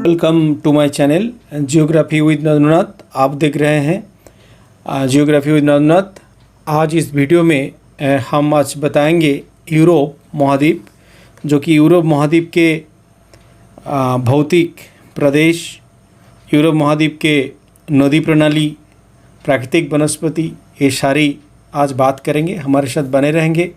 Welcome to my channel geography with Nandnath. आप देख रहे हैं जियोग्राफी विद नंदनाथ। आज इस वीडियो में हम आज बताएंगे यूरोप महाद्वीप, जो कि यूरोप महाद्वीप के भौतिक प्रदेश, यूरोप महाद्वीप के नदी प्रणाली, प्राकृतिक वनस्पति, ये सारी आज बात करेंगे। हमारे साथ बने रहेंगे।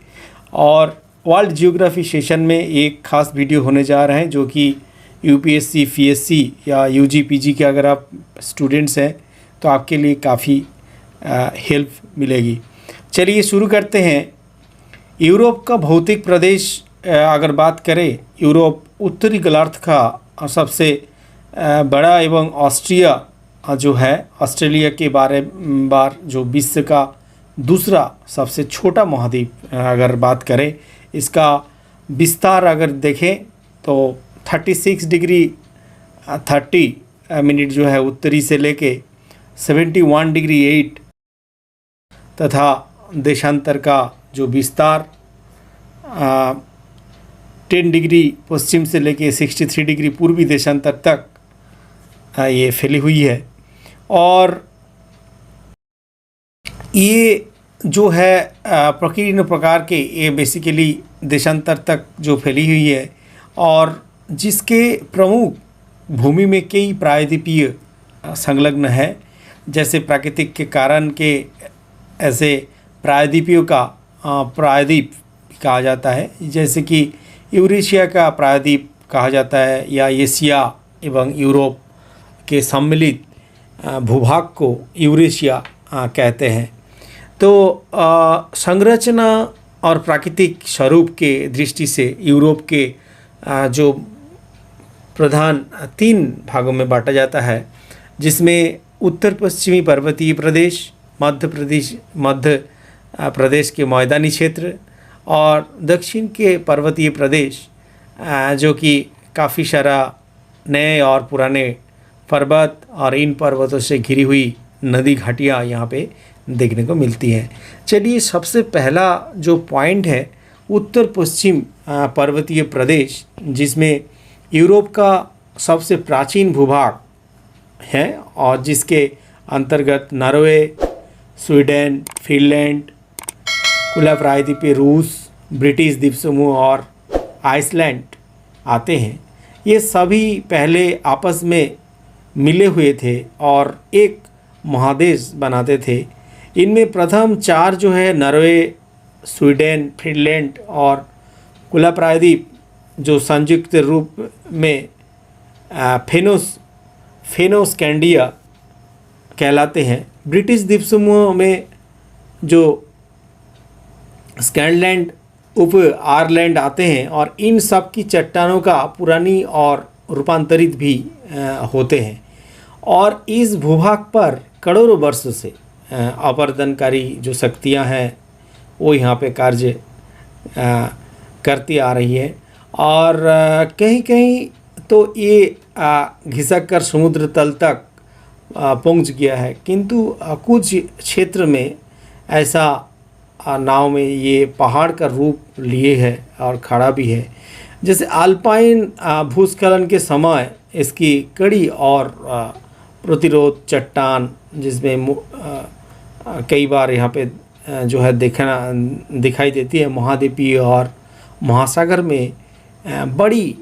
और वर्ल्ड जियोग्राफी सेशन में एक ख़ास वीडियो होने जा रहे हैं, जो कि यूपीएससी, पीएससी या यूजी पीजी के अगर आप स्टूडेंट्स हैं तो आपके लिए काफ़ी हेल्प मिलेगी। चलिए शुरू करते हैं। यूरोप का भौतिक प्रदेश अगर बात करें, यूरोप उत्तरी गोलार्ध का सबसे बड़ा एवं ऑस्ट्रिया जो है, ऑस्ट्रेलिया के बार जो विश्व का दूसरा सबसे छोटा महाद्वीप अगर बात करें, इसका विस्तार अगर देखें तो 36 डिग्री 30 मिनट जो है उत्तरी से लेके 71 डिग्री 8 तथा देशांतर का जो विस्तार 10 डिग्री पश्चिम से लेके 63 डिग्री पूर्वी देशांतर तक ये फैली हुई है। और ये जो है प्रकीर्ण प्रकार के ये बेसिकली देशांतर तक जो फैली हुई है, और जिसके प्रमुख भूमि में कई प्रायद्वीपीय संलग्न है। जैसे प्राकृतिक के कारण के ऐसे प्रायद्वीपियों का प्रायद्वीप कहा जाता है, जैसे कि यूरेशिया का प्रायद्वीप कहा जाता है, या एशिया एवं यूरोप के सम्मिलित भूभाग को यूरेशिया कहते हैं। तो संरचना और प्राकृतिक स्वरूप के दृष्टि से यूरोप के जो प्रधान 3 भागों में बांटा जाता है, जिसमें उत्तर पश्चिमी पर्वतीय प्रदेश, मध्य प्रदेश के मैदानी क्षेत्र और दक्षिण के पर्वतीय प्रदेश, जो कि काफ़ी सारा नए और पुराने पर्वत और इन पर्वतों से घिरी हुई नदी घाटियाँ यहाँ पे देखने को मिलती हैं। चलिए, सबसे पहला जो पॉइंट है उत्तर पश्चिम पर्वतीय प्रदेश, जिसमें यूरोप का सबसे प्राचीन भूभाग है और जिसके अंतर्गत नॉर्वे, स्वीडन, फिनलैंड, खुला प्रायद्वीपीय रूस, ब्रिटिश द्वीप समूह और आइसलैंड आते हैं। ये सभी पहले आपस में मिले हुए थे और एक महादेश बनाते थे। इनमें प्रथम 4 जो है नॉर्वे, स्वीडन, फिनलैंड और खुला प्रायद्वीप, जो संयुक्त रूप में फेनोस्कैंडिया कहलाते हैं। ब्रिटिश द्वीप समूह में जो स्कैटलैंड, उप आयरलैंड आते हैं, और इन सब की चट्टानों का पुरानी और रूपांतरित भी होते हैं। और इस भूभाग पर करोड़ों वर्षों से अपरदनकारी जो शक्तियां हैं वो यहाँ पे कार्य करती आ रही है। और कहीं कहीं तो ये घिसक कर समुद्र तल तक पहुँच गया है, किंतु कुछ क्षेत्र में ऐसा नाव में ये पहाड़ का रूप लिए है और खड़ा भी है। जैसे अल्पाइन भूस्खलन के समय इसकी कड़ी और प्रतिरोध चट्टान, जिसमें कई बार यहाँ पे जो है दिखाई देती है, महाद्वीपीय और महासागर में बड़ी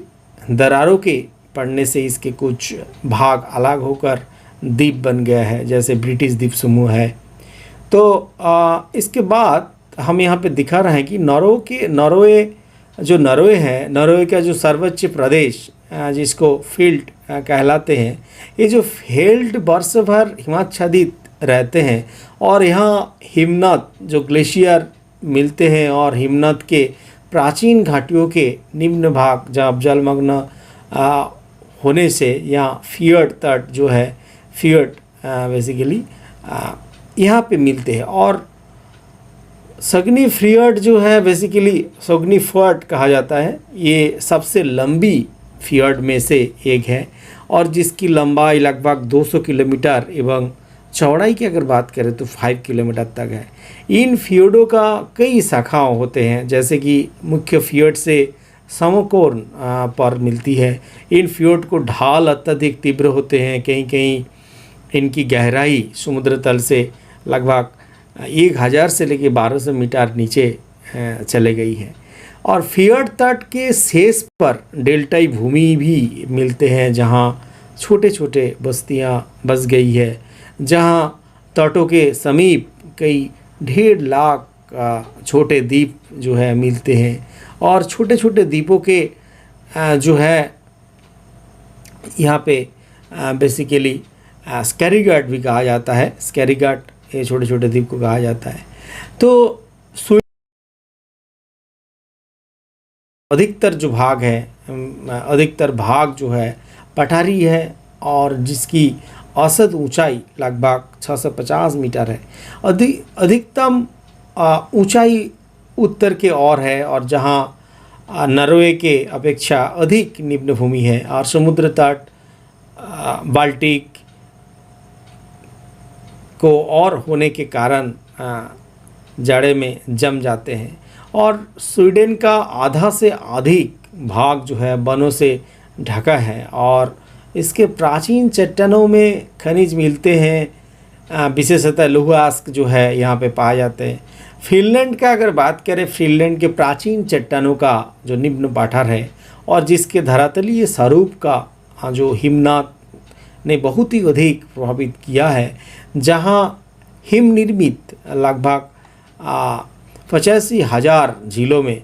दरारों के पड़ने से इसके कुछ भाग अलग होकर द्वीप बन गया है, जैसे ब्रिटिश द्वीप समूह है। तो इसके बाद हम यहाँ पे दिखा रहे हैं कि नॉर्वे है, नॉर्वे का जो सर्वोच्च प्रदेश जिसको फील्ड कहलाते हैं, ये जो फील्ड वर्ष भर हिमाच्छादित रहते हैं और यहाँ हिमनद जो ग्लेशियर मिलते हैं, और हिमनद के प्राचीन घाटियों के निम्न भाग जहाँ जलमग्न होने से यहाँ फियर्ड तट जो है, फियर्ड बेसिकली यहाँ पे मिलते हैं। और सगनी फियर्ड जो है बेसिकली सगनी फोर्ट कहा जाता है, ये सबसे लंबी फियर्ड में से एक है और जिसकी लंबाई लगभग 200 किलोमीटर एवं चौड़ाई की अगर बात करें तो 5 किलोमीटर तक है। इन फियोर्डों का कई शाखाओं होते हैं, जैसे कि मुख्य फियोर्ड से समकोण पर मिलती है। इन फ्योर्ड को ढाल अत्यधिक तीव्र होते हैं, कहीं कहीं इनकी गहराई समुद्र तल से लगभग 1000 से लेकर 1200 मीटर नीचे चले गई है। और फियोर्ड तट के शेष पर डेल्टाई भूमि भी मिलते हैं, जहाँ छोटे छोटे बस्तियाँ बस गई है, जहाँ तटों के समीप कई 1.5 लाख छोटे द्वीप जो है मिलते हैं। और छोटे छोटे द्वीपों के जो है यहाँ पे बेसिकली स्कैरीगट भी कहा जाता है। स्कैरीगट ये छोटे छोटे द्वीप को कहा जाता है। तो अधिकतर जो भाग है, अधिकतर भाग जो है पठारी है, और जिसकी औसत ऊंचाई लगभग 650 मीटर है। अधिकतम ऊंचाई उत्तर के ओर है, और जहां नॉर्वे के अपेक्षा अधिक निम्न भूमि है, और समुद्र तट बाल्टिक को और होने के कारण जाड़े में जम जाते हैं। और स्वीडन का आधा से अधिक भाग जो है वनों से ढका है, और इसके प्राचीन चट्टानों में खनिज मिलते हैं, विशेषतः लौह जो है यहाँ पे पाए जाते हैं। फिनलैंड का अगर बात करें, फिनलैंड के प्राचीन चट्टानों का जो निम्न पठार है, और जिसके धरातलीय स्वरूप का जो हिमनाद ने बहुत ही अधिक प्रभावित किया है, जहाँ हिम निर्मित लगभग 85,000 झीलों में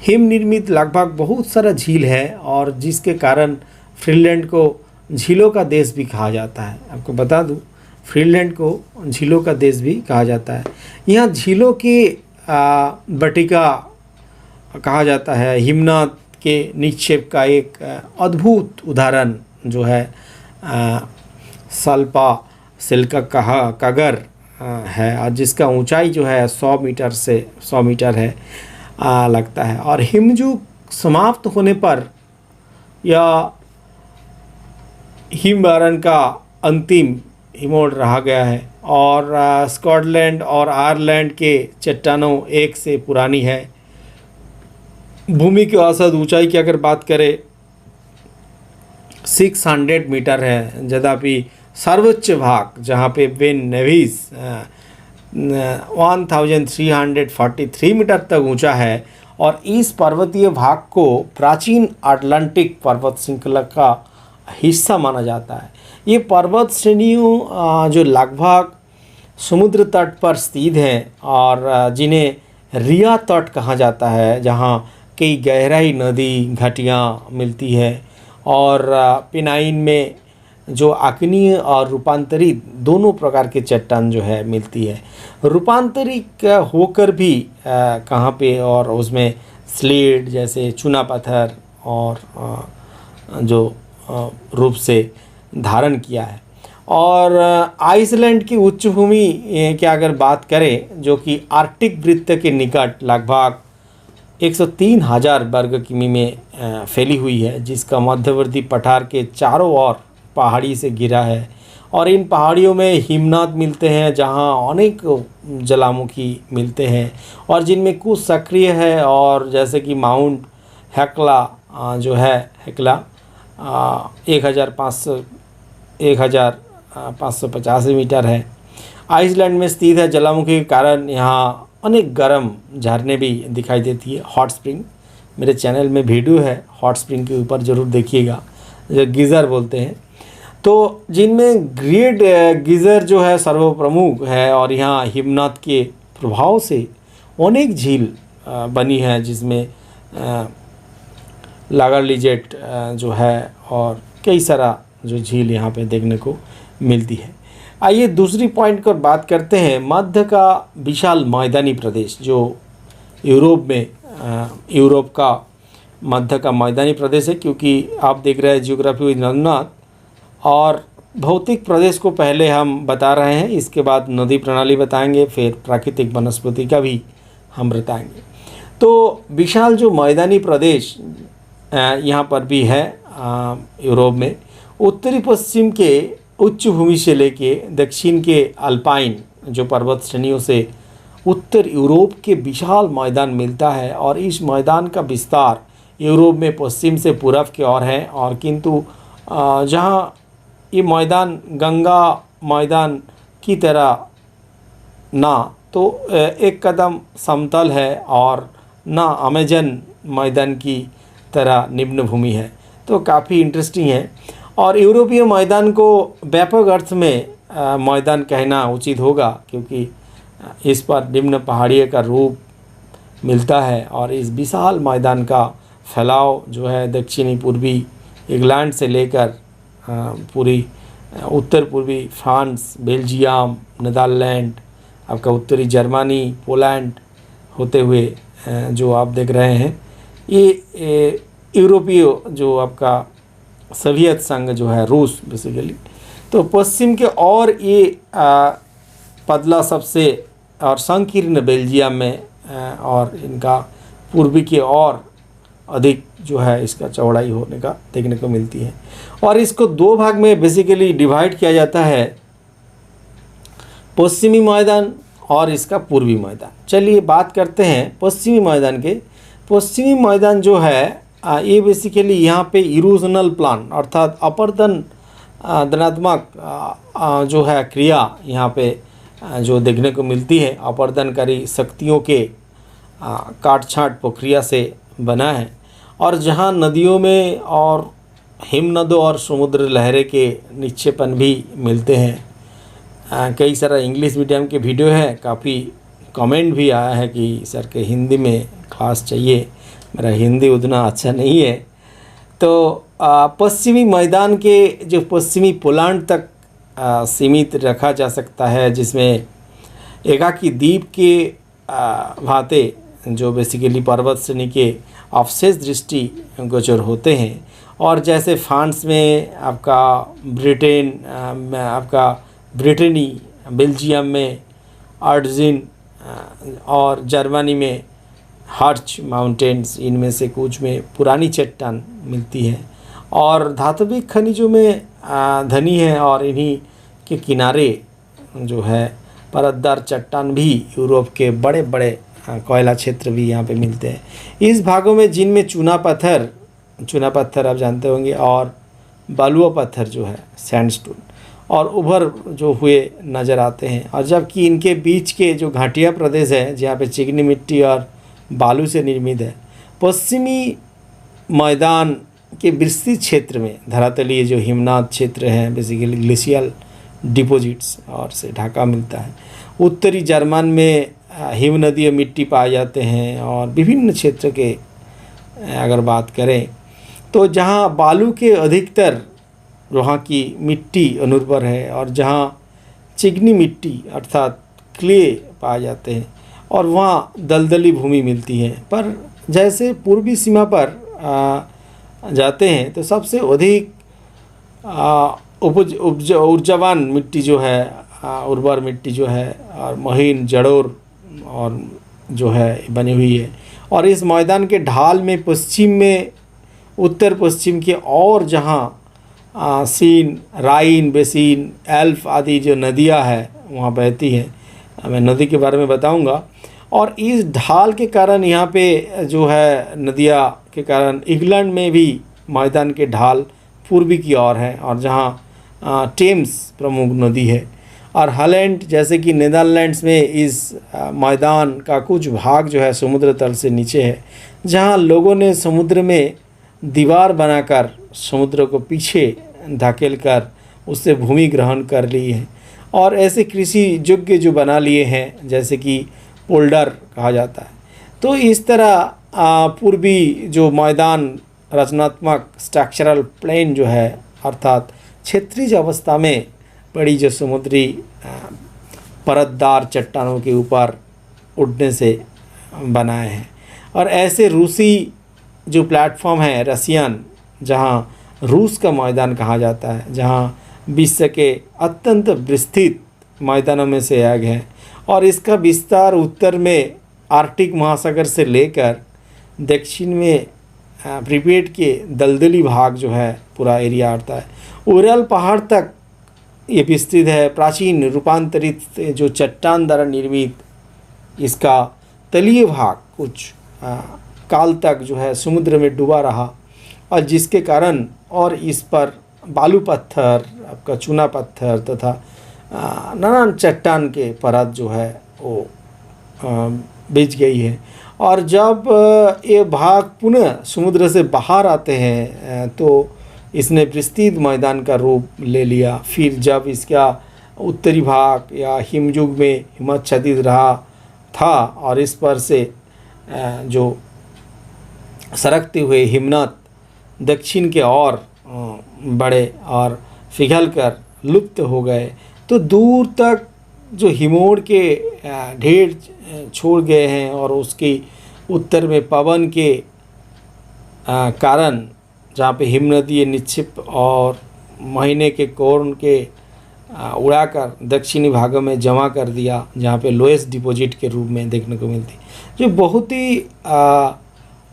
हिम निर्मित लगभग बहुत सारा झील है, और जिसके कारण फिनलैंड को झीलों का देश भी कहा जाता है। आपको बता दूं, फिनलैंड को झीलों का देश भी कहा जाता है। यहाँ झीलों की बटिका कहा जाता है। हिमनाद के निक्षेप का एक अद्भुत उदाहरण जो है सल्पा सिल्का कहा कगर है, और जिसका ऊंचाई जो है 100 मीटर से 100 मीटर है लगता है। और हिमयुग समाप्त होने पर या हिमबारन का अंतिम हिमोड़ रहा गया है, और स्कॉटलैंड और आयरलैंड के चट्टानों एक से पुरानी है। भूमि की औसत ऊंचाई की अगर बात करें 600 मीटर है, यद्यपि सर्वोच्च भाग जहाँ पे वेन नेविस 1343 मीटर तक ऊंचा है, और इस पर्वतीय भाग को प्राचीन अटलांटिक पर्वत श्रृंखला का हिस्सा माना जाता है। ये पर्वत श्रेणियों जो लगभग समुद्र तट पर स्थित हैं, और जिन्हें रिया तट कहा जाता है, जहाँ कई गहराई नदी घाटियाँ मिलती है, और पिनाइन में जो आग्नेय और रूपांतरित दोनों प्रकार के चट्टान जो है मिलती है। रूपांतरित होकर भी कहाँ पे, और उसमें स्लेट जैसे चूना पत्थर और जो रूप से धारण किया है। और आइसलैंड की उच्च भूमि की अगर बात करें, जो कि आर्कटिक वृत्त के निकट लगभग 103,000 वर्ग किमी में फैली हुई है, जिसका मध्यवर्ती पठार के चारों ओर पहाड़ी से घिरा है। और इन पहाड़ियों में हिमनाद मिलते हैं, जहां अनेक ज्वालामुखी मिलते हैं, और जिनमें कुछ सक्रिय है, और जैसे कि माउंट हेक्ला जो है, हेक्ला 1550 मीटर है, आइसलैंड में स्थित है। ज्वालामुखी के कारण यहाँ अनेक गर्म झरने भी दिखाई देती है। हॉट स्प्रिंग, मेरे चैनल में वीडियो है हॉट स्प्रिंग के ऊपर, ज़रूर देखिएगा, जो गीज़र बोलते हैं। तो जिनमें ग्रेट गीज़र जो है सर्वप्रमुख है, और यहाँ हिमनाद के प्रभाव से अनेक झील बनी है, जिसमें लागरलिजेट जो है, और कई सारा जो झील यहाँ पे देखने को मिलती है। आइए दूसरी पॉइंट पर बात करते हैं। मध्य का विशाल मैदानी प्रदेश, जो यूरोप में यूरोप का मध्य का मैदानी प्रदेश है, क्योंकि आप देख रहे हैं जियोग्राफी विद रघुनाथ, और भौतिक प्रदेश को पहले हम बता रहे हैं, इसके बाद नदी प्रणाली बताएंगे, फिर प्राकृतिक वनस्पति का भी हम बताएंगे। तो विशाल जो मैदानी प्रदेश यहाँ पर भी है यूरोप में, उत्तरी पश्चिम के उच्च भूमि से लेके दक्षिण के अल्पाइन जो पर्वत श्रेणियों से उत्तर यूरोप के विशाल मैदान मिलता है और इस मैदान का विस्तार यूरोप में पश्चिम से पूर्व की ओर है। और किंतु जहाँ ये मैदान गंगा मैदान की तरह ना तो एक कदम समतल है और ना अमेजन मैदान की तरह निम्न भूमि है, तो काफ़ी इंटरेस्टिंग है। और यूरोपीय मैदान को व्यापक अर्थ में मैदान कहना उचित होगा, क्योंकि इस पर निम्न पहाड़ियों का रूप मिलता है और इस विशाल मैदान का फैलाव जो है दक्षिणी पूर्वी इंग्लैंड से लेकर पूरी उत्तर पूर्वी फ्रांस, बेल्जियम, नीदरलैंड, आपका उत्तरी जर्मनी, पोलैंड होते हुए जो आप देख रहे हैं, ये यूरोपीय जो आपका सोवियत संघ जो है रूस बेसिकली, तो पश्चिम के और ये पतला सबसे और संकीर्ण बेल्जियम में और इनका पूर्वी की और अधिक जो है इसका चौड़ाई होने का देखने को मिलती है। और इसको दो भाग में बेसिकली डिवाइड किया जाता है, पश्चिमी मैदान और इसका पूर्वी मैदान। चलिए बात करते हैं पश्चिमी मैदान के। पश्चिमी मैदान जो है ये बेसिकली यहाँ पे इरोजनल प्लान अर्थात अपरदन धनात्मक जो है क्रिया यहाँ पे जो देखने को मिलती है, अपरदनकारी शक्तियों के काट छाँट प्रक्रिया से बना है। और जहाँ नदियों में और हिमनदों और समुद्र लहरें के निक्षेपण भी मिलते हैं। कई सारा इंग्लिश मीडियम के वीडियो है, काफ़ी कमेंट भी आया है कि सर के हिंदी में क्लास चाहिए, मेरा हिंदी उतना अच्छा नहीं है। तो पश्चिमी मैदान के जो पश्चिमी पोलैंड तक सीमित रखा जा सकता है, जिसमें एकाकी द्वीप के भांति जो बेसिकली पर्वत श्रेणी के अवशेष दृष्टि गोचर होते हैं। और जैसे फ्रांस में आपका ब्रिटेन में आपका ब्रिटेनी, बेल्जियम में अर्जिन और जर्मनी में हर्च माउंटेन्स, इनमें से कुछ में पुरानी चट्टान मिलती है और धात्विक खनिजों में धनी है। और इन्हीं के किनारे जो है परतदार चट्टान भी यूरोप के बड़े बड़े कोयला क्षेत्र भी यहाँ पे मिलते हैं। इस भागों में जिनमें चूना पत्थर आप जानते होंगे और बालुआ पत्थर जो है सैंडस्टोन और उभर जो हुए नज़र आते हैं। और जबकि इनके बीच के जो घाटिया प्रदेश है जहाँ पे चिकनी मिट्टी और बालू से निर्मित है। पश्चिमी मैदान के विस्तृत क्षेत्र में धरातलीय जो हिमनाद क्षेत्र हैं बेसिकली ग्लेशियल डिपॉजिट्स और से ढाका मिलता है। उत्तरी जर्मन में हिमनदीय मिट्टी पाए जाते हैं। और विभिन्न क्षेत्र के अगर बात करें तो जहाँ बालू के अधिकतर वहाँ की मिट्टी अनुर्वर है और जहाँ चिकनी मिट्टी अर्थात क्ले पाए जाते हैं और वहाँ दलदली भूमि मिलती है। पर जैसे पूर्वी सीमा पर जाते हैं तो सबसे अधिक ऊर्जावान मिट्टी जो है उर्वर मिट्टी जो है और महीन जड़ोर और जो है बनी हुई है। और इस मैदान के ढाल में पश्चिम में उत्तर पश्चिम के और जहाँ सीन, राइन बेसिन, एल्फ आदि जो नदियाँ हैं वहाँ बहती हैं। मैं नदी के बारे में बताऊंगा। और इस ढाल के कारण यहाँ पे जो है नदियाँ के कारण इंग्लैंड में भी मैदान के ढाल पूर्वी की ओर है और जहाँ टेम्स प्रमुख नदी है। और हॉलैंड जैसे कि नीदरलैंड्स में इस मैदान का कुछ भाग जो है समुद्र तल से नीचे है, जहाँ लोगों ने समुद्र में दीवार बनाकर समुद्र को पीछे धकेल कर उससे भूमि ग्रहण कर ली है और ऐसे कृषि योग्य जो बना लिए हैं जैसे कि पोल्डर कहा जाता है। तो इस तरह पूर्वी जो मैदान रचनात्मक स्ट्रक्चरल प्लेन जो है अर्थात क्षेत्रीय अवस्था में बड़ी जो समुद्री परतदार चट्टानों के ऊपर उड़ने से बनाए हैं। और ऐसे रूसी जो प्लेटफॉर्म है रसियन, जहाँ रूस का मैदान कहा जाता है, जहाँ विश्व के अत्यंत विस्तृत मैदानों में से एक है। और इसका विस्तार उत्तर में आर्कटिक महासागर से लेकर दक्षिण में प्रिपेड के दलदली भाग जो है पूरा एरिया आता है। उरल पहाड़ तक ये विस्तृत है। प्राचीन रूपांतरित जो चट्टान द्वारा निर्मित इसका तलीय भाग कुछ काल तक जो है समुद्र में डूबा रहा, और जिसके कारण और इस पर बालू पत्थर, आपका चूना पत्थर तथा नाना चट्टान के परत जो है वो बिछ गई है। और जब ये भाग पुनः समुद्र से बाहर आते हैं तो इसने विस्तृत मैदान का रूप ले लिया। फिर जब इसका उत्तरी भाग या हिमयुग में हिमाच्छादित रहा था और इस पर से जो सरकते हुए हिमनद दक्षिण के ओर बढ़े और पिघलकर लुप्त हो गए, तो दूर तक जो हिमोड़ के ढेर छोड़ गए हैं और उसकी उत्तर में पवन के कारण जहाँ पे हिमनदीय निक्षेप और महीने के कोर्ण के उड़ाकर दक्षिणी भागों में जमा कर दिया, जहाँ पे लोएस्ट डिपॉजिट के रूप में देखने को मिलती, जो बहुत ही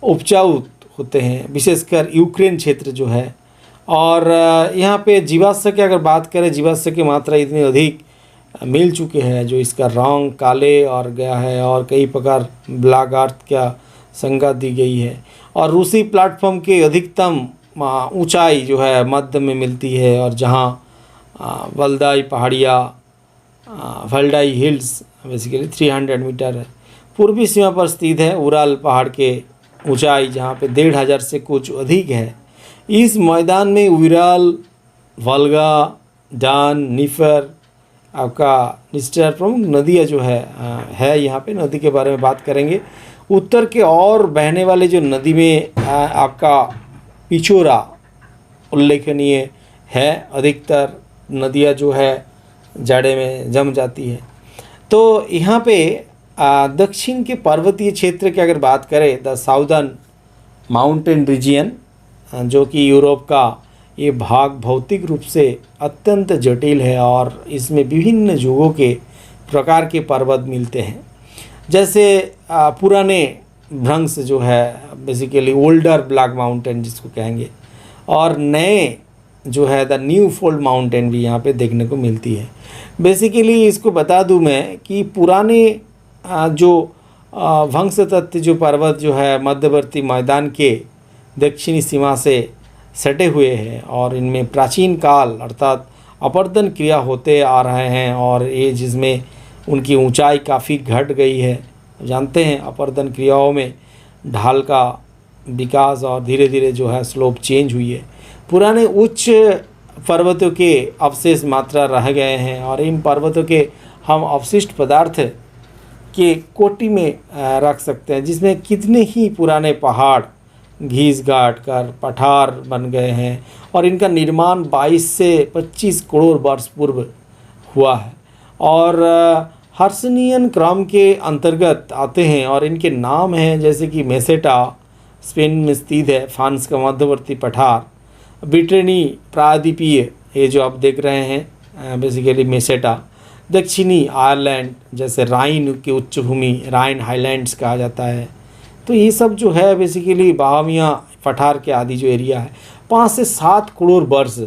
उपजाऊ होते हैं, विशेषकर यूक्रेन क्षेत्र जो है। और यहाँ पे जीवाश्म की अगर बात करें, जीवाश्म की मात्रा इतनी अधिक मिल चुके हैं जो इसका रंग काले और गया है और कई प्रकार ब्लैक अर्थ का संज्ञा दी गई है। और रूसी प्लेटफॉर्म की अधिकतम ऊंचाई जो है मध्य में मिलती है, और जहाँ वल्दाई पहाड़ियाँ वल्डाई हिल्स बेसिकली 300 मीटर है, पूर्वी सीमा पर स्थित है। उराल पहाड़ के ऊंचाई जहाँ पे 1500 से कुछ अधिक है। इस मैदान में उराल, वोल्गा, डान, नीफर, आपका निस्टर प्रमुख नदियाँ जो है यहाँ पे नदी के बारे में बात करेंगे। उत्तर के और बहने वाले जो नदी में आपका पिछोरा उल्लेखनीय है। अधिकतर नदियाँ जो है जाड़े में जम जाती है। तो यहाँ पे दक्षिण के पर्वतीय क्षेत्र की अगर बात करें, द साउदर्न माउंटेन रीजियन, जो कि यूरोप का ये भाग भौतिक रूप से अत्यंत जटिल है और इसमें विभिन्न युगों के प्रकार के पर्वत मिलते हैं। जैसे पुराने भ्रंश जो है बेसिकली ओल्डर ब्लैक माउंटेन जिसको कहेंगे, और नए जो है द न्यू फोल्ड माउंटेन भी यहाँ पे देखने को मिलती है। बेसिकली इसको बता दूँ मैं कि पुराने जो भंश तत्व जो पर्वत जो है मध्यवर्ती मैदान के दक्षिणी सीमा से सटे हुए हैं और इनमें प्राचीन काल अर्थात अपरदन क्रिया होते आ रहे हैं, और ये जिसमें उनकी ऊंचाई काफ़ी घट गई है। जानते हैं अपरदन क्रियाओं में ढाल का विकास और धीरे धीरे जो है स्लोप चेंज हुई है। पुराने उच्च पर्वतों के अवशेष मात्रा रह गए हैं और इन पर्वतों के हम अवशिष्ट पदार्थ के कोटि में रख सकते हैं, जिसमें कितने ही पुराने पहाड़ घीस घाट कर पठार बन गए हैं और इनका निर्माण 22 से 25 करोड़ वर्ष पूर्व हुआ है और हर्सनियन क्रम के अंतर्गत आते हैं। और इनके नाम हैं जैसे कि मेसेटा स्पेन में स्थित है, फ्रांस का मध्यवर्ती पठार, ब्रिटेनी प्रायद्वीपीय ये जो आप देख रहे हैं बेसिकली मेसेटा, दक्षिणी आयरलैंड जैसे राइन की उच्च भूमि राइन हाईलैंड्स कहा जाता है। तो ये सब जो है बेसिकली बाहमिया पठार के आदि जो एरिया है 5 से 7 करोड़ वर्ष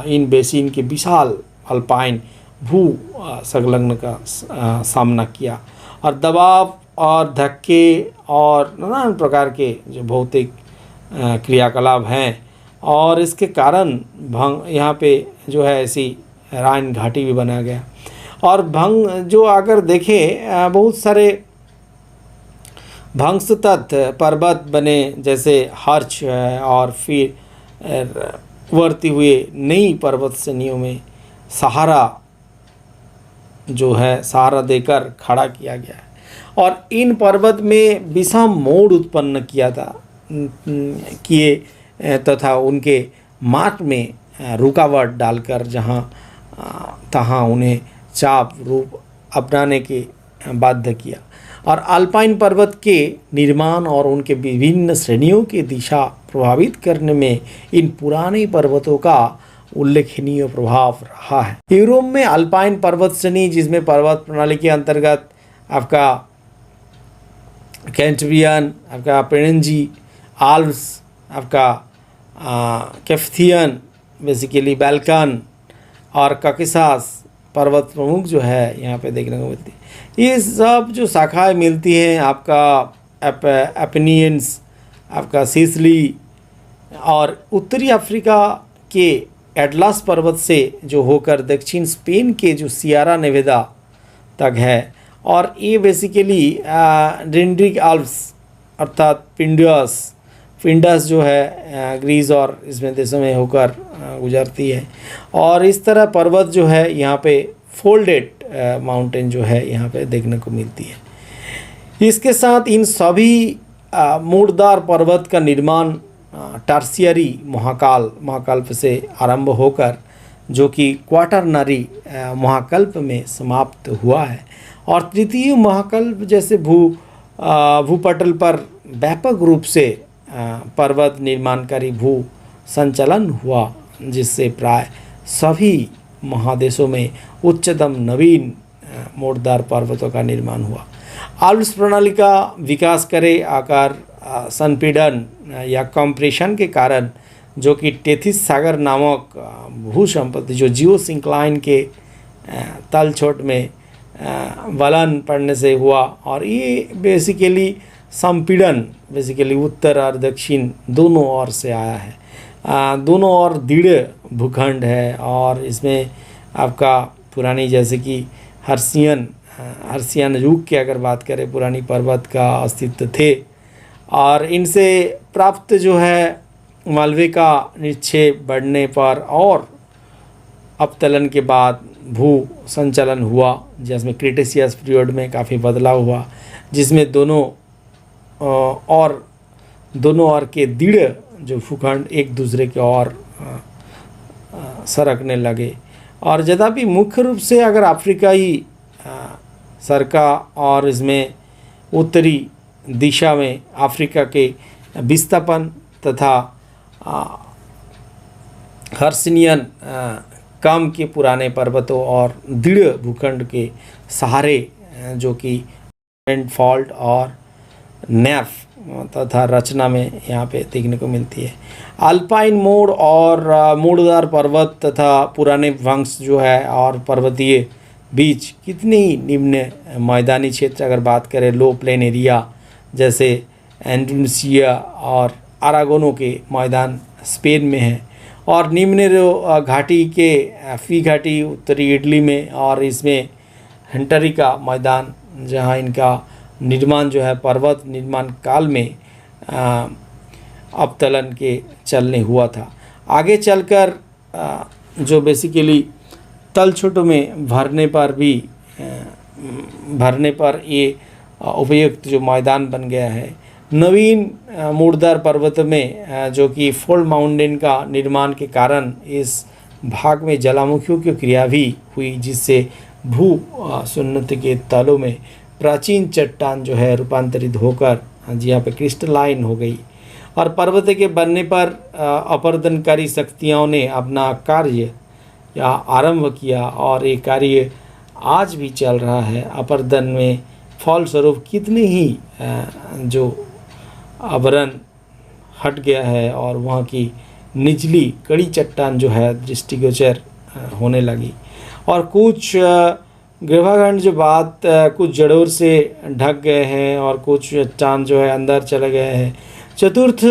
इन बेसिन के विशाल अल्पाइन भू संलग्न का सामना किया और दबाव और धक्के और नाना प्रकार के जो भौतिक क्रियाकलाप हैं, और इसके कारण भंग यहाँ पे जो है ऐसी राइन घाटी भी बना गया। और भंग जो अगर देखें बहुत सारे भंग तत्व पर्वत बने जैसे हर्ष और फिर उभरती हुए नई पर्वत श्रेणियों में सहारा जो है सहारा देकर खड़ा किया गया है और इन पर्वत में विषम मोड़ उत्पन्न किए तथा उनके मार्ग में रुकावट डालकर जहाँ तहाँ उन्हें चाप रूप अपनाने के बाध्य किया। और अल्पाइन पर्वत के निर्माण और उनके विभिन्न श्रेणियों की दिशा प्रभावित करने में इन पुराने पर्वतों का उल्लेखनीय प्रभाव रहा है। यूरोप में अल्पाइन पर्वत श्रेणी जिसमें पर्वत प्रणाली के अंतर्गत आपका कैंटेब्रियन, आपका पेरेंजी, आल्प्स, आपका कैफ्थियन बेसिकली बाल्कन और कॉकेशस पर्वत प्रमुख जो है यहाँ पे देखने को मिलती है। ये सब जो शाखाएं मिलती हैं आपका एपेनियंस, आपका सिसिली और उत्तरी अफ्रीका के एटलास पर्वत से जो होकर दक्षिण स्पेन के जो सियरा नेवेदा तक है। और ये बेसिकली रेंड्रिक आल्प्स अर्थात पिंडस जो है ग्रीस और इसमें देशों में होकर गुजरती है। और इस तरह पर्वत जो है यहाँ पे फोल्डेड माउंटेन जो है यहाँ पे देखने को मिलती है। इसके साथ इन सभी मूड़दार पर्वत का निर्माण टर्शियरी महाकल्प से आरंभ होकर जो कि क्वाटरनरी महाकल्प में समाप्त हुआ है। और तृतीय महाकल्प जैसे भूपटल पर व्यापक रूप से पर्वत निर्माणकारी भू संचलन हुआ, जिससे प्राय सभी महादेशों में उच्चतम नवीन मोड़दार पर्वतों का निर्माण हुआ। आल्प्स प्रणाली का विकास करे आकार संपीड़न या कंप्रेशन के कारण जो कि टेथिस सागर नामक भू संपत्ति जो जियोसिंक्लाइन के तलछोट में वलन पड़ने से हुआ। और ये बेसिकली संपीड़न बेसिकली उत्तर और दक्षिण दोनों ओर से आया है। दोनों ओर दृढ़ भूखंड है और इसमें आपका पुरानी जैसे कि हर्सियन युग की अगर बात करें पुरानी पर्वत का अस्तित्व थे। और इनसे प्राप्त जो है मालवे का निक्षेप बढ़ने पर और अपतलन के बाद भू संचलन हुआ, जिसमें क्रिटेशियस पीरियड में काफ़ी बदलाव हुआ, जिसमें दोनों ओर के दृढ़ जो भूखंड एक दूसरे के ओर सरकने लगे। और यद्यपि मुख्य रूप से अगर अफ्रीकाई सरका और इसमें उत्तरी दिशा में अफ्रीका के विस्थापन तथा हर्सिनियन कम के पुराने पर्वतों और दृढ़ भूखंड के सहारे जो कि फॉल्ट और नेफ तथा रचना में यहाँ पे देखने को मिलती है। अल्पाइन मोड़ और मूड़दार पर्वत तथा पुराने वंश जो है और पर्वतीय बीच कितने ही निम्न मैदानी क्षेत्र अगर बात करें लो प्लेन एरिया जैसे एंडलुसिया और अरागोनो के मैदान स्पेन में है। और निम्न घाटी के फी घाटी उत्तरी इटली में और इसमें हंटरी का मैदान जहां इनका निर्माण जो है पर्वत निर्माण काल में अवतलन के चलने हुआ था। आगे चलकर जो बेसिकली तलछटों में भरने पर ये उपयुक्त जो मैदान बन गया है। नवीन मूड़दार पर्वत में जो कि फोल्ड माउंटेन का निर्माण के कारण इस भाग में ज्वालामुखियों की क्रिया भी हुई, जिससे भू सुन्नति के तलों में प्राचीन चट्टान जो है रूपांतरित होकर यहाँ पे क्रिस्टलाइन हो गई। और पर्वत के बनने पर अपरदनकारी शक्तियों ने अपना कार्य या आरंभ किया और ये कार्य आज भी चल रहा है। अपरदन में फलस्वरूप कितने ही जो आवरण हट गया है और वहाँ की निचली कड़ी चट्टान जो है दृष्टिगोचर होने लगी। और कुछ ग्रहाखंड जो बात कुछ जड़ों से ढक गए हैं और कुछ चट्टान जो है अंदर चले गए हैं। चतुर्थ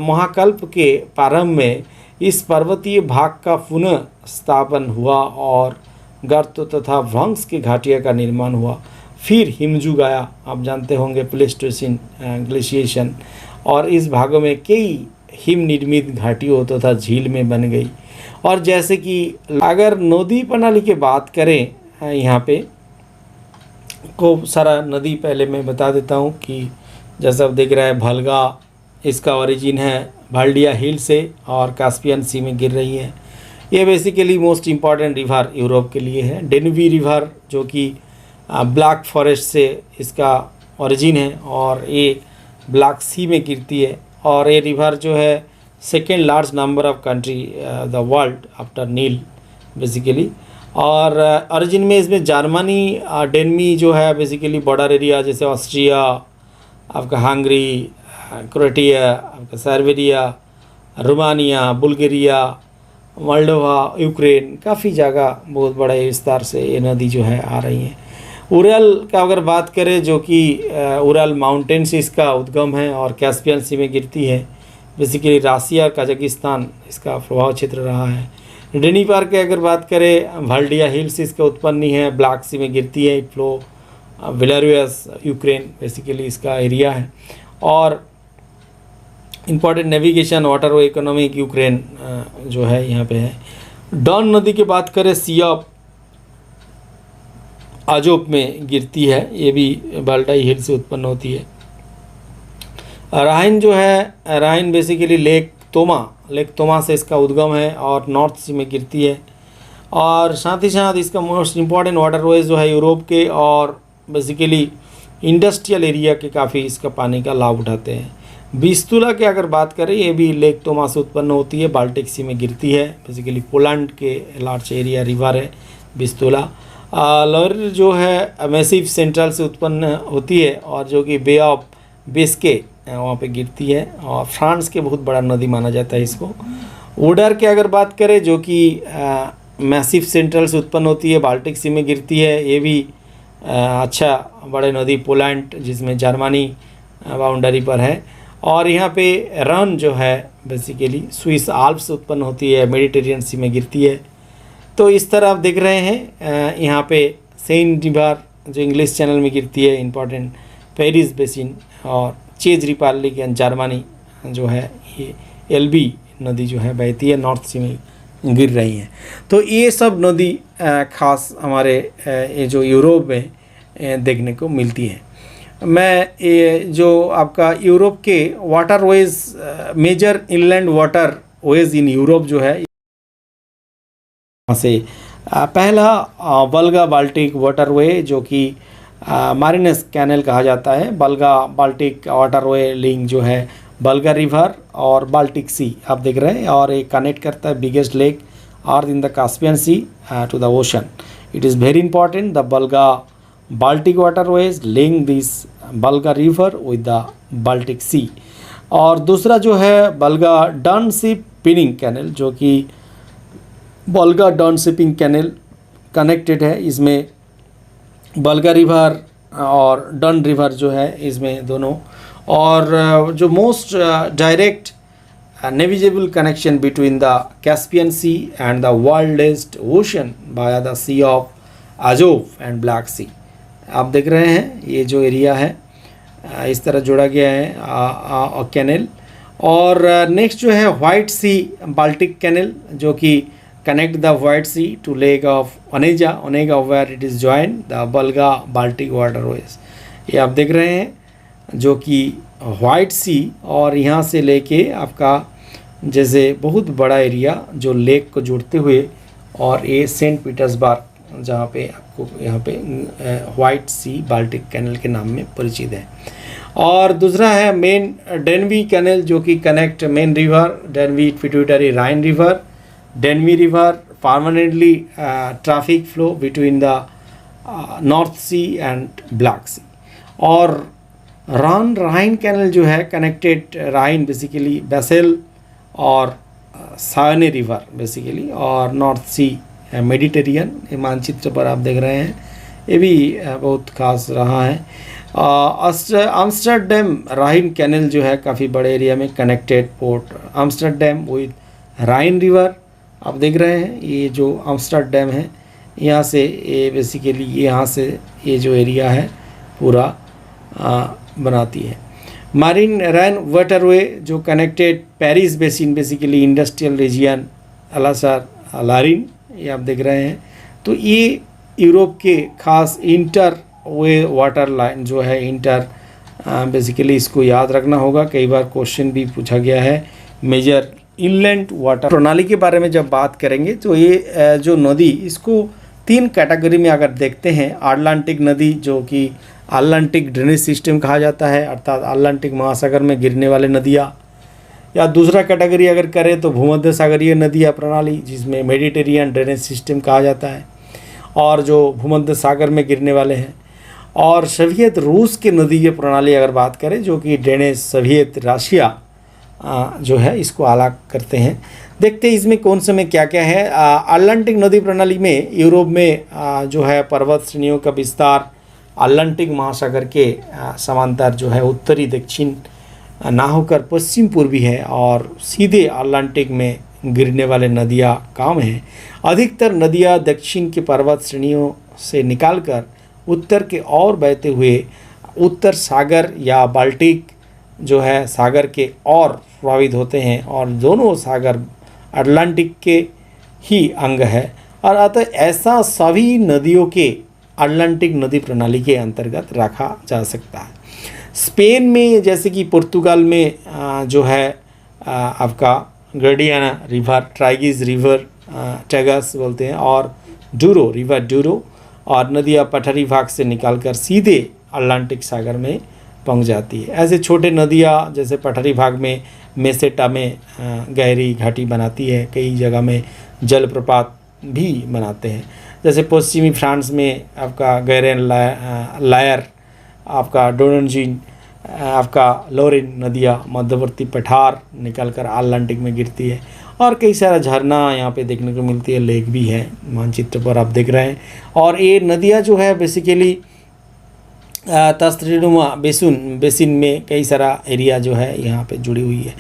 महाकल्प के प्रारंभ में इस पर्वतीय भाग का पुनः स्थापन हुआ और गर्त तथा वंश की घाटियों का निर्माण हुआ। फिर हिमजुग आया, आप जानते होंगे प्लेस्टोसिन ग्लेशिएशन, और इस भागों में कई हिम निर्मित घाटियों तथा झील में बन गई। और जैसे कि अगर नदी प्रणाली की बात करें यहाँ पे खूब सारा नदी पहले मैं बता देता हूँ कि जैसा आप देख रहे हैं भलगा, इसका ओरिजिन है भाल्डिया हिल से और कास्पियन सी में गिर रही है। ये basically most important river Europe के लिए है। डेनवी रिवर जो कि ब्लैक फॉरेस्ट से इसका ओरिजिन है और ये ब्लैक सी में गिरती है। और ये रिवर जो है second large number of country the world after Nile basically. और ओरिजिन में इसमें जर्मनी डेनमी जो है बेसिकली बॉर्डर एरिया जैसे ऑस्ट्रिया, आपका हंगरी, क्रोएटिया, आपका Serbia, Romania, Bulgaria Moldova, Ukraine, काफ़ी जगह बहुत बड़े विस्तार से ये नदी जो है आ रही है। उरल का अगर बात करें, जो कि उरल माउंटेन से इसका उद्गम है और कैस्पियन सी में गिरती है। बेसिकली रसिया और कजाकिस्तान इसका प्रभाव क्षेत्र रहा है। डेनीपार की अगर बात करें, भाल्डिया हिल्स इसका उत्पन्न है, ब्लैक सी में गिरती है। It flow Belarus, Ukraine basically इसका एरिया है। और important navigation, water economic Ukraine जो है यहाँ पे है। डॉन नदी की बात करें, सी ऑफ आजोप में गिरती है, ये भी बाल्टाई हिल से उत्पन्न होती है। राइन जो है, राइन बेसिकली लेक तोमा से इसका उद्गम है और नॉर्थ सी में गिरती है। और साथ ही साथ इसका मोस्ट इम्पॉर्टेंट वाटरवेज जो है यूरोप के और बेसिकली इंडस्ट्रियल एरिया के काफ़ी इसका पानी का लाभ उठाते हैं। विस्तुला की अगर बात करें, ये भी लेक तोमा से उत्पन्न होती है, बाल्टिक सी में गिरती है। बेसिकली पोलैंड के लार्ज एरिया रिवर है विस्तुला। लॉर जो है मैसिव सेंट्रल से उत्पन्न होती है और जो कि बे ऑफ बिस्के वहाँ पे गिरती है और फ्रांस के बहुत बड़ा नदी माना जाता है इसको। ओडर की अगर बात करें, जो कि मैसिव सेंट्रल से उत्पन्न होती है, बाल्टिक सी में गिरती है। ये भी अच्छा बड़े नदी पोलैंड, जिसमें जर्मनी बाउंड्री पर है। और यहाँ पे रन जो है बेसिकली स्विस आल्प्स से उत्पन्न होती है, मेडिटेरियन सी में गिरती है। तो इस तरह आप देख रहे हैं यहाँ पे सेंट रिवर जो इंग्लिश चैनल में गिरती है, इम्पॉर्टेंट पेरिस बेसिन, और चेज रिपब्लिक एंड जर्मनी जो है ये एल्बी नदी जो है बहती है, नॉर्थ सी में गिर रही हैं। तो ये सब नदी खास हमारे ये जो यूरोप में देखने को मिलती है। मैं ये जो आपका यूरोप के waterways, major inland waterways in Europe जो है से पहला बल्गा बाल्टिक वाटरवे, जो कि मारिनस कैनल कहा जाता है। बल्गा बाल्टिक वाटरवे लिंक जो है बल्गा रिवर और बाल्टिक सी आप देख रहे हैं, और ये कनेक्ट करता है biggest lake earth in the Caspian sea to the ocean. It is very important. The Volga Baltic waterways link this Volga river with the Baltic sea. और दूसरा जो है बल्गा डनशिपिंग कैनल, जो कि बल्गा डनशिपिंग कैनल कनेक्टेड है। इसमें बल्गा रिवर और Don river जो है इसमें दोनों, और जो most direct navigable connection between the Caspian sea and the wildest ocean via the sea of Azov and Black sea. आप देख रहे हैं ये जो एरिया है इस तरह जोड़ा गया है कैनल। और नेक्स्ट जो है व्हाइट सी बाल्टिक कैनल, जो कि connect the White Sea to Lake of Onega where it is joined the Volga Baltic waterways। ये आप देख रहे हैं जो कि व्हाइट सी, और यहाँ से लेके आपका जैसे बहुत बड़ा एरिया जो लेक को जोड़ते हुए, और ये सेंट पीटर्सबर्ग जहाँ पे आपको यहाँ पे व्हाइट सी बाल्टिक कैनल के नाम में परिचित है। और दूसरा है मेन डेनवी कैनल, जो कि कनेक्ट मेन रिवर डेनवी पिट्यूटरी Rhine river, Danube river permanently traffic flow between the North Sea and Black Sea। और राइन कैनल जो है कनेक्टेड राइन बेसिकली बेसेल और सायने रिवर बेसिकली और नॉर्थ सी मेडिटेरियन। ये मानचित्र पर आप देख रहे हैं, ये भी बहुत खास रहा है। आम्स्टरडैम राइन कैनल जो है काफ़ी बड़े एरिया में connected port Amsterdam with Ryan river. आप देख रहे हैं ये जो आम्स्टरडैम है, यहाँ से ये बेसिकली यहाँ से ये जो एरिया है पूरा बनाती है। मारिन रैन वाटरवे जो connected Paris basin basically industrial region Alsace Lorraine, ये आप देख रहे हैं। तो ये यूरोप के खास इंटर वे वाटर लाइन जो है इंटर बेसिकली इसको याद रखना होगा, कई बार क्वेश्चन भी पूछा गया है। मेजर इनलैंड वाटर प्रणाली के बारे में जब बात करेंगे तो ये जो नदी इसको 3 कैटेगरी में अगर देखते हैं, अटलांटिक नदी जो कि अटलांटिक ड्रेनेज सिस्टम कहा जाता है, अर्थात अटलांटिक महासागर में गिरने वाले नदियाँ, या दूसरा कैटेगरी अगर करें तो भूमध्य सागरीय नदियाँ प्रणाली जिसमें मेडिटेरियन ड्रेनेज सिस्टम कहा जाता है और जो भूमध्य सागर में गिरने वाले हैं। और सोवियत रूस के नदी प्रणाली अगर बात करें जो कि ड्रेनेज सोवियत रशिया जो है इसको अलग करते हैं। देखते हैं इसमें कौन से में क्या क्या है। अटलांटिक नदी प्रणाली में यूरोप में जो है पर्वत श्रेणियों का विस्तार अटलांटिक महासागर के समांतर जो है उत्तरी दक्षिण ना होकर पश्चिम पूर्वी है और सीधे अटलांटिक में गिरने वाले नदियाँ कम हैं। अधिकतर नदियाँ दक्षिण के पर्वत श्रेणियों से निकालकर उत्तर के ओर बहते हुए उत्तर सागर या बाल्टिक जो है सागर के और प्रभावित होते हैं और दोनों सागर अटलांटिक के ही अंग है और अतः ऐसा सभी नदियों के अटलांटिक नदी प्रणाली के अंतर्गत रखा जा सकता है। स्पेन में जैसे कि पुर्तगाल में जो है आपका गार्डियाना रिवर, ट्राइगिस रिवर टैगस बोलते हैं और डूरो रिवर डूरो और नदियाँ पठारी भाग से निकालकर सीधे अटलांटिक सागर में पहुंच जाती है। ऐसे छोटे नदियाँ जैसे पठारी भाग में मेसेटा में गहरी घाटी बनाती है, कई जगह में जलप्रपात भी बनाते हैं। जैसे पश्चिमी फ्रांस में आपका गैरेन लायर, आपका डोनजिन, आपका लोरेन नदियाँ मध्यवर्ती पठार निकलकर अटलांटिक में गिरती है और कई सारा झरना यहाँ पे देखने को मिलती है, लेक भी है, मानचित्र पर आप देख रहे हैं। और ये नदियाँ जो है बेसिकली तस्त्रीनुमा बेसिन में कई सारा एरिया जो है यहाँ पे जुड़ी हुई है।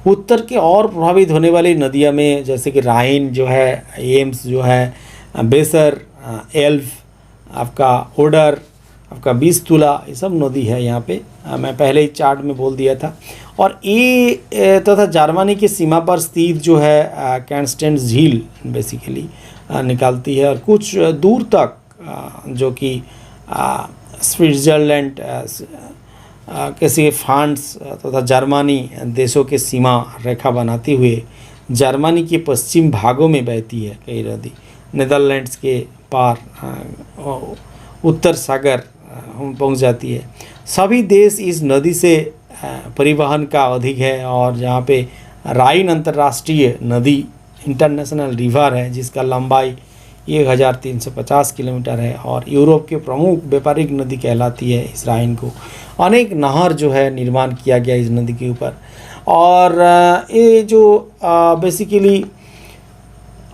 उत्तर के और प्रभावित होने वाली नदियाँ में जैसे कि राइन जो है, एम्स जो है, बेसर, एल्फ, आपका ओडर, आपका बीस्तुला, ये सब नदी है यहाँ पे। मैं पहले ही चार्ट में बोल दिया था। और ये तथा जर्मनी की सीमा पर स्थित जो है कैंस्टेंस झील बेसिकली निकालती है और कुछ दूर तक जो कि स्विट्ज़रलैंड किसी फ्रांस तथा जर्मनी देशों के सीमा रेखा बनाते हुए जर्मनी के पश्चिम भागों में बहती है कई नदी। नीदरलैंड्स के पार उत्तर सागर पहुंच जाती है। सभी देश इस नदी से परिवहन का अधिक है और जहाँ पे राइन अंतर्राष्ट्रीय नदी इंटरनेशनल रिवर है जिसका लंबाई 1350 किलोमीटर है और यूरोप के प्रमुख व्यापारिक नदी कहलाती है इस राइन को। अनेक नहर जो है निर्माण किया गया इस नदी के ऊपर और ये जो बेसिकली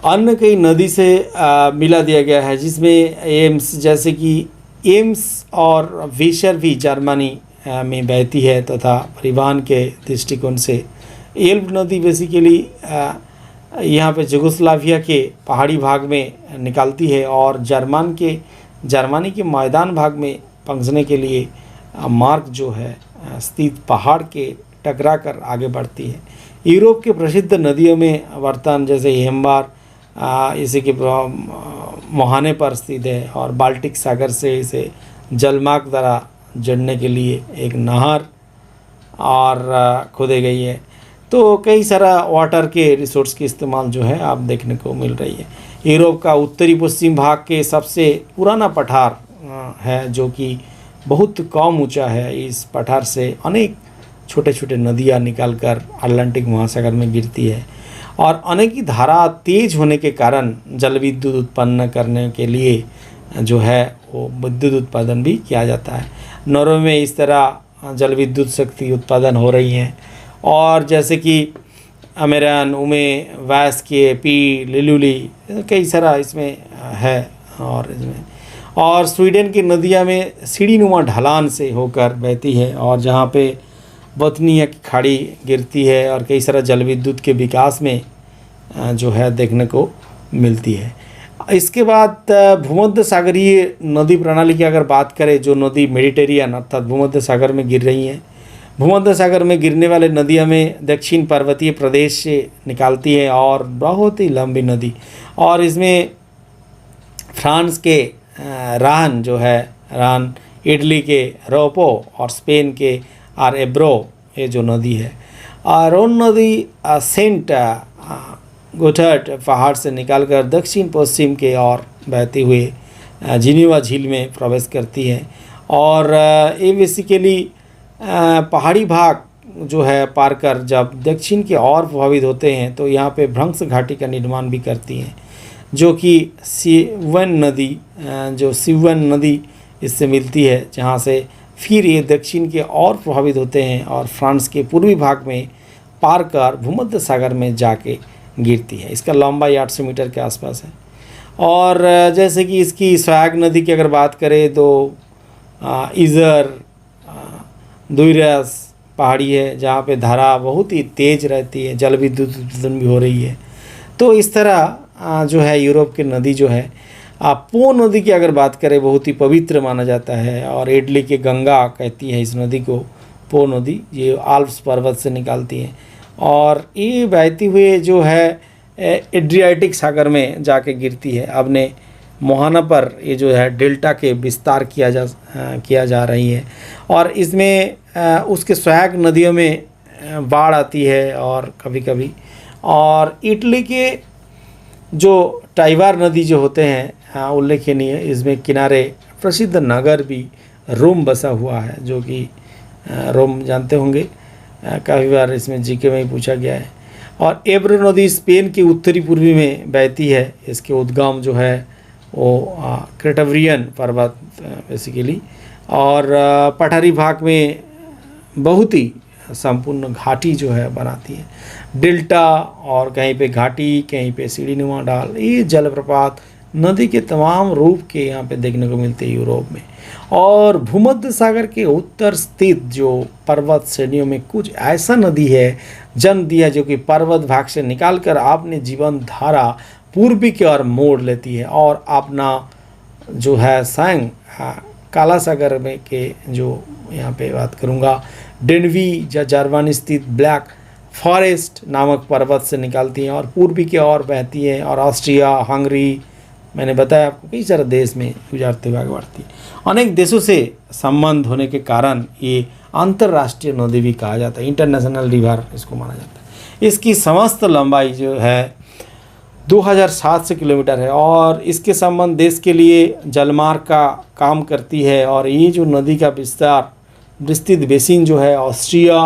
अन्य कई नदी से मिला दिया गया है जिसमें एम्स जैसे कि एम्स और वेशर भी जर्मनी में बहती है तथा परिवहन के दृष्टिकोण से एल्ब नदी बेसिकली यहाँ पे जुगोस्लाविया के पहाड़ी भाग में निकलती है और जर्मनी के मैदान भाग में पहुँचने के लिए मार्ग जो है स्थित पहाड़ के टकरा कर आगे बढ़ती है। यूरोप के प्रसिद्ध नदियों में वर्तन जैसे हेम्बार इसी के मुहाने पर स्थित है और बाल्टिक सागर से इसे जलमार्ग द्वारा जोड़ने के लिए एक नहर और खोदी गई है। तो कई सारा वाटर के रिसोर्स की इस्तेमाल जो है आप देखने को मिल रही है। यूरोप का उत्तरी पश्चिम भाग के सबसे पुराना पठार है जो कि बहुत कम ऊंचा है। इस पठार से अनेक छोटे छोटे नदियाँ निकलकर अटलांटिक महासागर में गिरती है और अनेक की धारा तेज होने के कारण जल विद्युत उत्पन्न करने के लिए जो है वो विद्युत उत्पादन भी किया जाता है। नॉर्वे में इस तरह जल विद्युत शक्ति उत्पादन हो रही हैं और जैसे कि अमेरन, उमे, वास्के, पी, लिलुली कई सारा इसमें है और स्वीडन की नदियाँ में सीढ़ीनुमा ढलान से होकर बहती है और जहाँ पे बोथनिया की खाड़ी गिरती है और कई सारा जल विद्युत के विकास में जो है देखने को मिलती है। इसके बाद भूमध्य सागरीय नदी प्रणाली की अगर बात करें जो नदी मेडिटेरियन अर्थात भूमध्य सागर में गिर रही हैं। भूमध्य सागर में गिरने वाले नदियों में दक्षिण पर्वतीय प्रदेश से निकालती है और बहुत ही लंबी नदी और इसमें फ्रांस के रान जो है रान, इटली के रोपो और स्पेन के एब्रो ये जो नदी है। रोन नदी सेंट गोथर्ड पहाड़ से निकालकर दक्षिण पश्चिम के ओर बहते हुए जिनेवा झील में प्रवेश करती है और ये बेसिकली पहाड़ी भाग जो है पार कर जब दक्षिण के ओर प्रभावित होते हैं तो यहाँ पे भ्रंश घाटी का निर्माण भी करती हैं जो कि सिवन नदी इससे मिलती है जहाँ से फिर ये दक्षिण के ओर प्रभावित होते हैं और फ्रांस के पूर्वी भाग में पार कर भूमध्य सागर में जाके गिरती है। इसका लंबाई 800 मीटर के आसपास है। और जैसे कि इसकी सहायक नदी की अगर बात करें तो इज़र, दुईरस पहाड़ी है जहाँ पे धारा बहुत ही तेज़ रहती है, जल विद्युत उत्पादन भी हो रही है। तो इस तरह जो है यूरोप की नदी जो है, पो नदी की अगर बात करें बहुत ही पवित्र माना जाता है, और इटली के गंगा कहती है इस नदी को पो नदी, ये आल्प्स पर्वत से निकालती है और ये बहती हुए जो है एड्रियाटिक सागर में जाके गिरती है। अपने मोहाना पर ये जो है डेल्टा के विस्तार किया जा रही है, और इसमें उसके सहायक नदियों में बाढ़ आती है और कभी कभी। और इटली के जो टाइबर नदी जो होते हैं उल्लेखनीय, इसमें किनारे प्रसिद्ध नगर भी रोम बसा हुआ है, जो कि रोम जानते होंगे, काफ़ी बार इसमें जीके में ही पूछा गया है। और एब्रो नदी स्पेन के उत्तरी पूर्वी में बहती है। इसके उद्गम जो है वो क्रेटावरियन पर्वत बेसिकली, और पठारी भाग में बहुत ही संपूर्ण घाटी जो है बनाती है, डेल्टा, और कहीं पे घाटी, कहीं पे सीढ़ीनुमा ढाल। ये जलप्रपात नदी के तमाम रूप के यहाँ पे देखने को मिलते हैं यूरोप में। और भूमध्य सागर के उत्तर स्थित जो पर्वत श्रेणियों में कुछ ऐसा नदी है जन्म दिया जो कि पर्वत भाग से निकालकर आपने जीवन धारा पूर्वी की ओर मोड़ लेती है, और अपना जो है संग काला सागर में के जो यहाँ पे बात करूँगा डेनवी या जर्मनी स्थित ब्लैक फॉरेस्ट नामक पर्वत से निकालती हैं और पूर्वी की ओर बहती है, और ऑस्ट्रिया, हंगरी, मैंने बताया आपको कई सारे देश में गुजरते हुए आगे बढ़ती है। अनेक देशों से संबंध होने के कारण ये अंतर्राष्ट्रीय नदी भी कहा जाता है, इंटरनेशनल रिवर इसको माना जाता है। इसकी समस्त लंबाई जो है 2700 किलोमीटर है, और इसके संबंध देश के लिए जलमार्ग का काम करती है। और ये जो नदी का विस्तृत बेसिन जो है ऑस्ट्रिया,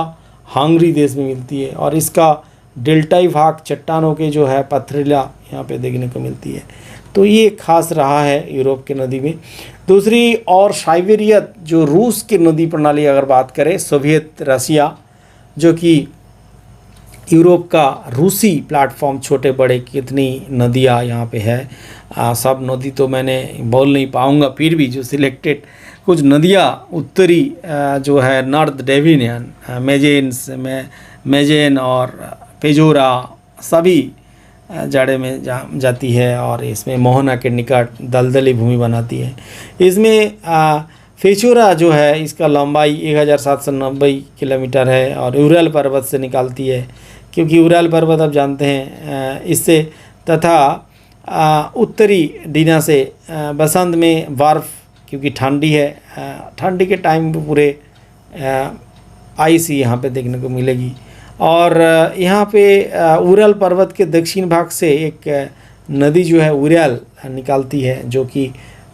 हंगरी देश में मिलती है, और इसका डेल्टाई भाग चट्टानों के जो है पथरीला यहाँ पे देखने को मिलती है। तो ये खास रहा है यूरोप के नदी में। दूसरी और साइबेरिया जो रूस की नदी प्रणाली अगर बात करें, सोवियत रसिया जो कि यूरोप का रूसी प्लेटफॉर्म, छोटे बड़े कितनी नदियाँ यहाँ पे है, सब नदी तो मैंने बोल नहीं पाऊँगा, फिर भी जो सिलेक्टेड कुछ नदियाँ उत्तरी जो है नॉर्थ डेविनियन, मेजेन और पेजोरा सभी जाड़े में जाती है, और इसमें मोहना के निकट दलदली भूमि बनाती है। इसमें फेचोरा जो है इसका लंबाई 1790 किलोमीटर है, और यूरल पर्वत से निकालती है, क्योंकि यूरल पर्वत आप जानते हैं इससे, तथा उत्तरी डीना से बसंत में बर्फ़, क्योंकि ठंडी है, ठंडी के टाइम पे पूरे आइस यहाँ पे देखने को मिलेगी। और यहाँ पे उरल पर्वत के दक्षिण भाग से एक नदी जो है उरल निकालती है, जो कि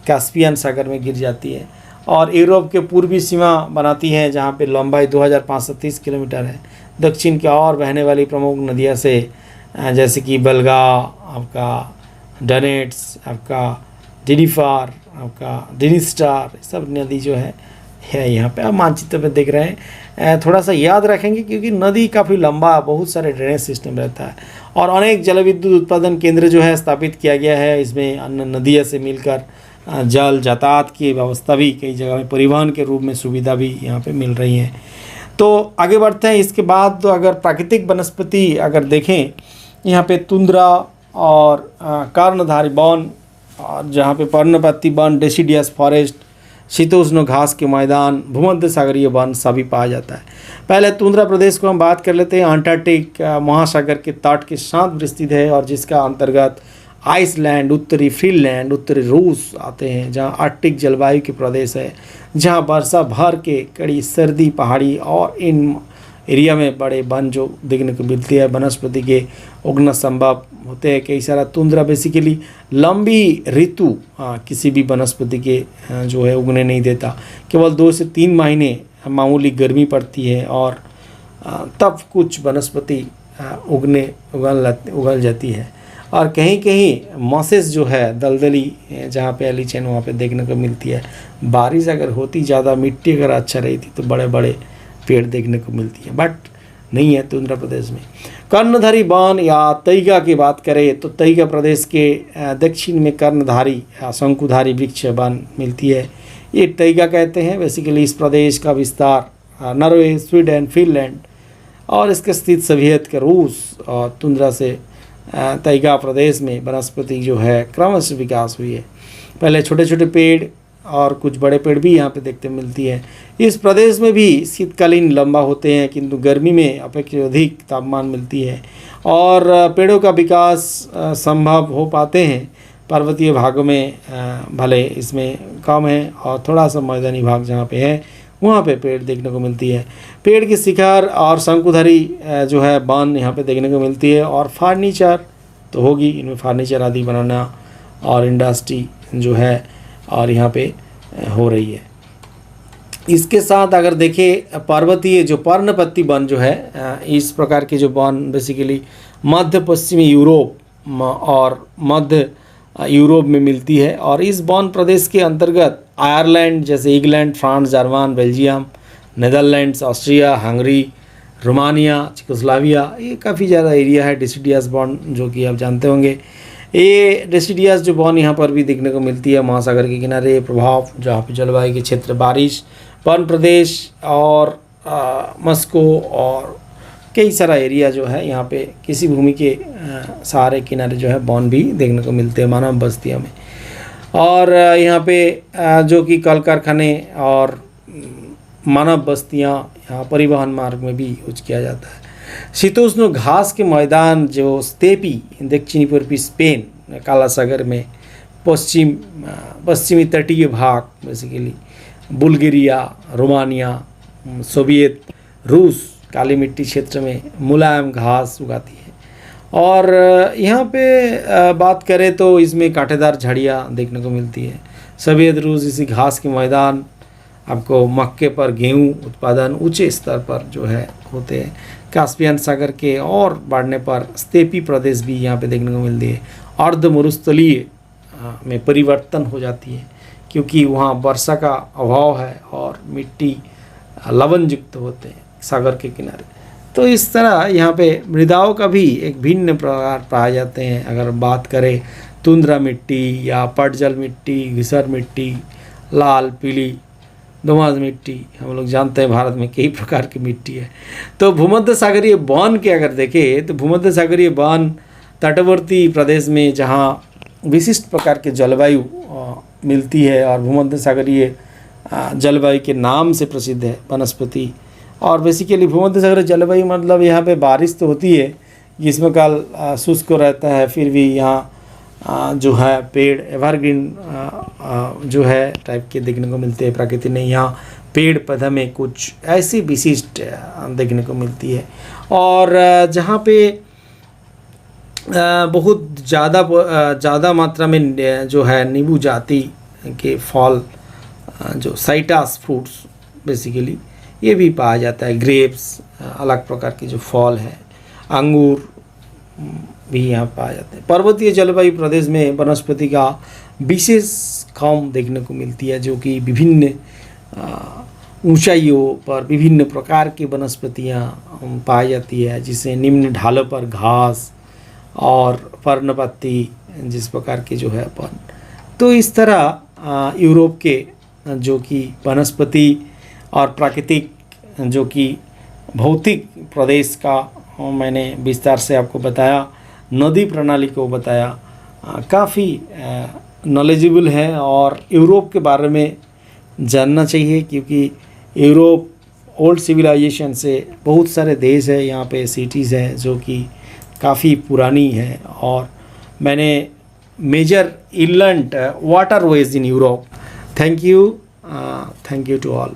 कैस्पियन सागर में गिर जाती है, और यूरोप के पूर्वी सीमा बनाती है, जहाँ पे लंबाई 2530 किलोमीटर है। दक्षिण की ओर बहने वाली प्रमुख नदियाँ से जैसे कि बल्गा, आपका डनेट्स, आपका डिनिफार, आपका डिनिस्टार, सब नदी जो है यहाँ पे आप मानचित्र में देख रहे हैं। थोड़ा सा याद रखेंगे क्योंकि नदी काफ़ी लंबा, बहुत सारे ड्रेनेज सिस्टम रहता है, और अनेक जल विद्युत उत्पादन केंद्र जो है स्थापित किया गया है। इसमें अन्य नदियों से मिलकर जल यातायात की व्यवस्था भी कई जगह में परिवहन के रूप में सुविधा भी यहाँ पे मिल रही है। तो आगे बढ़ते हैं। इसके बाद तो अगर प्राकृतिक वनस्पति अगर देखें, यहाँ पे तुंद्रा और कर्णधारी वन, और जहाँ पे पर्णपाती वन, डेसिडियस फॉरेस्ट, शीतोष्ण घास के मैदान, भूमध्य सागरीय वन सभी पाया जाता है। पहले तुंद्रा प्रदेश को हम बात कर लेते हैं। अंटार्कटिक महासागर के तट के साथ विस्तृत है, और जिसका अंतर्गत आइसलैंड, उत्तरी फिनलैंड, उत्तरी रूस आते हैं, जहाँ आर्कटिक जलवायु के प्रदेश है, जहाँ वर्षा भर के कड़ी सर्दी पहाड़ी और इन एरिया में बड़े वन जो देखने को मिलती है, वनस्पति के उगना संभव होते हैं। कई सारा तुंद्रा बेसिकली लंबी ऋतु किसी भी वनस्पति के जो है उगने नहीं देता, केवल 2 से 3 महीने मामूली गर्मी पड़ती है, और तब कुछ वनस्पति उगल जाती है। और कहीं कहीं मॉसेस जो है दलदली जहाँ पे एलिचेन वहाँ पे देखने को मिलती है। बारिश अगर होती ज़्यादा, मिट्टी अगर अच्छा रही थी तो बड़े बड़े पेड़ देखने को मिलती है। बट नहीं है तुंद्रा प्रदेश में। कर्णधारी वन या तैगा की बात करें तो तैगा प्रदेश के दक्षिण में कर्णधारी शंकुधारी वृक्ष वन मिलती है, ये तैगा कहते हैं। बेसिकली इस प्रदेश का विस्तार नॉर्वे, स्वीडन, फिनलैंड और इसके स्थित सोवियत के रूस और तुंद्रा से तैगा प्रदेश में वनस्पति जो है क्रमशः विकास हुई है। पहले छोटे छोटे पेड़ और कुछ बड़े पेड़ भी यहाँ पे देखते मिलती है। इस प्रदेश में भी शीतकालीन लंबा होते हैं, किंतु गर्मी में अपेक्षाकृत अधिक तापमान मिलती है और पेड़ों का विकास संभव हो पाते हैं पर्वतीय भागों में, भले इसमें कम है, और थोड़ा सा मैदानी भाग जहाँ पे है वहाँ पे पेड़ देखने को मिलती है। पेड़ की शिखर और शंकुधारी जो है वन यहाँ पे देखने को मिलती है। और फर्नीचर तो होगी, इनमें फर्नीचर आदि बनाना और इंडस्ट्री जो है और यहाँ पे हो रही है। इसके साथ अगर देखें पर्वतीय जो पर्णपत्ती वन जो है, इस प्रकार के जो वन बेसिकली मध्य पश्चिमी यूरोप और मध्य यूरोप में मिलती है। और इस वन प्रदेश के अंतर्गत आयरलैंड जैसे England, France, German, Belgium, Netherlands, Austria, Hungary, Romania, Czechoslovakia, ये काफ़ी ज़्यादा एरिया है। डेसिडियस वन जो कि आप जानते होंगे, ये डेसिडियस जो वन यहाँ पर भी देखने को मिलती है। महासागर के किनारे प्रभाव जहाँ पे जलवायु के क्षेत्र, बारिश, वन प्रदेश और मस्को और कई सारा एरिया जो है यहाँ पे किसी भूमि के सहारे किनारे जो है वन भी देखने को मिलते हैं मानव बस्तियों में। और यहाँ पे जो कि कल कारखाने और मानव बस्तियाँ यहाँ परिवहन मार्ग में भी यूज किया जाता है। शीतोष्ण घास के मैदान जो स्टेपी दक्षिणी पूर्वी स्पेन, काला सागर में पश्चिमी तटीय भाग बेसिकली बुल्गारिया, रोमानिया, सोवियत रूस काली मिट्टी क्षेत्र में मुलायम घास उगाती है। और यहाँ पे बात करें तो इसमें कांटेदार झाड़ियाँ देखने को मिलती है। सोवियत रूस इसी घास के मैदान आपको मक्के पर गेहूँ उत्पादन ऊंचे स्तर पर जो है होते हैं। कास्पियन सागर के और बढ़ने पर स्टेपी प्रदेश भी यहाँ पे देखने को मिलती है। अर्ध मरुस्थलीय में परिवर्तन हो जाती है क्योंकि वहाँ वर्षा का अभाव है और मिट्टी लवण युक्त होते हैं सागर के किनारे। तो इस तरह यहाँ पे मृदाओं का भी एक भिन्न प्रकार पाए जाते हैं। अगर बात करें तुंद्रा मिट्टी या पटजल मिट्टी, घिसर मिट्टी, लाल, पीली, दोमट मिट्टी, हम लोग जानते हैं भारत में कई प्रकार की मिट्टी है। तो भूमध्य सागरीय वन के अगर देखें तो भूमध्य सागरीय वन तटवर्ती प्रदेश में जहाँ विशिष्ट प्रकार के जलवायु मिलती है और भूमध्य सागरीय जलवायु के नाम से प्रसिद्ध है वनस्पति। और बेसिकली भूमध्य सागरीय जलवायु मतलब यहाँ पे बारिश तो होती है, जिसमें काल शुष्क रहता है, फिर भी यहाँ जो है पेड़ एवरग्रीन जो है टाइप के देखने को मिलते हैं। प्रकृति ने यहाँ पेड़ पौधे में कुछ ऐसी विशिष्ट देखने को मिलती है। और जहाँ पे बहुत ज़्यादा मात्रा में जो है नींबू जाति के फल जो साइट्रस फ्रूट्स बेसिकली ये भी पाया जाता है। ग्रेप्स अलग प्रकार के जो फल है, अंगूर भी यहाँ पाया जाता है। पर्वतीय जलवायु प्रदेश में वनस्पति का विशेष कम देखने को मिलती है, जो कि विभिन्न ऊंचाइयों पर विभिन्न प्रकार की वनस्पतियाँ पाई जाती है, जिसे निम्न ढालों पर घास और पर्णपत्ती जिस प्रकार की जो है वन। तो इस तरह यूरोप के जो कि वनस्पति और प्राकृतिक जो कि भौतिक प्रदेश का मैंने विस्तार से आपको बताया, नदी प्रणाली को बताया, काफ़ी नॉलेजेबल है और यूरोप के बारे में जानना चाहिए, क्योंकि यूरोप ओल्ड सिविलाइजेशन से बहुत सारे देश है, यहाँ पे सिटीज़ हैं जो कि काफ़ी पुरानी है। और मैंने major inland waterways in Europe. Thank you to all.